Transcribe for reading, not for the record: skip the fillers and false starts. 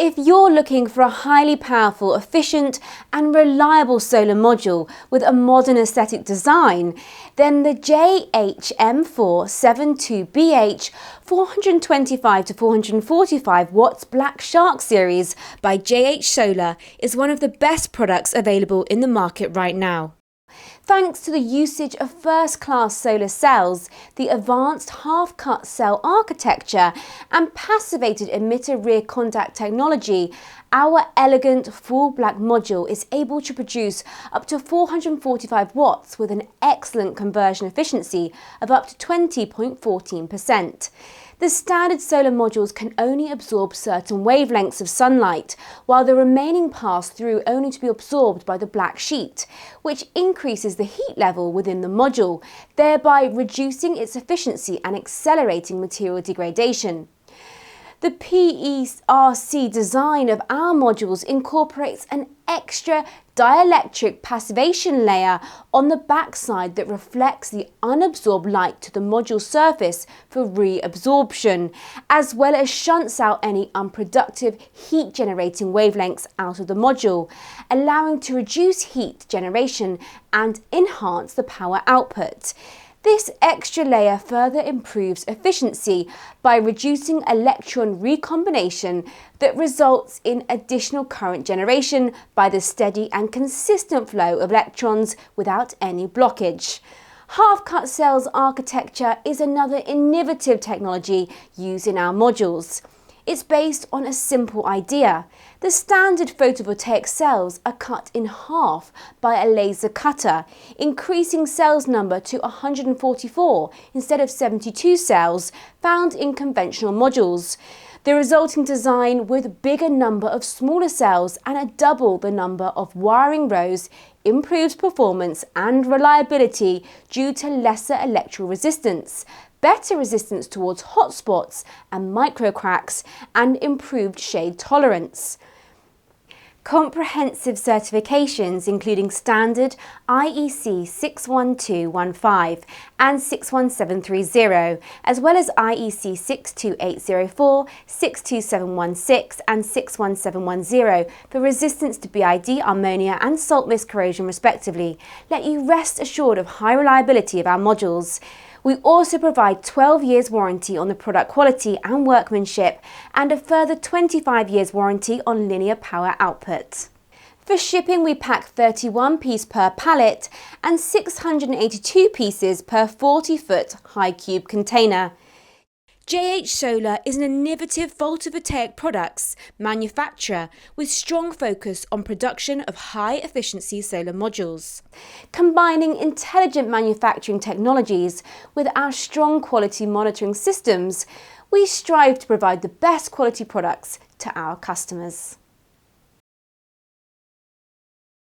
If you're looking for a highly powerful, efficient and reliable solar module with a modern aesthetic design, then the JHM4 72BH 425 to 445 watts Black Shark series by JH Solar is one of the best products available in the market right now. Thanks to the usage of first-class solar cells, the advanced half-cut cell architecture and passivated emitter rear contact technology, our elegant full black module is able to produce up to 445 watts with an excellent conversion efficiency of up to 20.14%. The standard solar modules can only absorb certain wavelengths of sunlight, while the remaining pass through only to be absorbed by the black sheet, which increases the heat level within the module, thereby reducing its efficiency and accelerating material degradation. The PERC design of our modules incorporates an extra dielectric passivation layer on the backside that reflects the unabsorbed light to the module surface for reabsorption, as well as shunts out any unproductive heat-generating wavelengths out of the module, allowing to reduce heat generation and enhance the power output. This extra layer further improves efficiency by reducing electron recombination that results in additional current generation by the steady and consistent flow of electrons without any blockage. Half-cut cells architecture is another innovative technology used in our modules. It's based on a simple idea. The standard photovoltaic cells are cut in half by a laser cutter, increasing cells number to 144 instead of 72 cells found in conventional modules. The resulting design with bigger number of smaller cells and a double the number of wiring rows improves performance and reliability due to lesser electrical resistance, better resistance towards hotspots and micro cracks, and improved shade tolerance. Comprehensive certifications including standard IEC 61215 and 61730, as well as IEC 62804, 62716 and 61710 for resistance to PID, ammonia and salt mist corrosion respectively, let you rest assured of high reliability of our modules. We also provide 12 years warranty on the product quality and workmanship and a further 25 years warranty on linear power output. For shipping, we pack 31 pieces per pallet and 682 pieces per 40-foot high cube container. JH Solar is an innovative photovoltaic products manufacturer with strong focus on production of high-efficiency solar modules. Combining intelligent manufacturing technologies with our strong quality monitoring systems, we strive to provide the best quality products to our customers.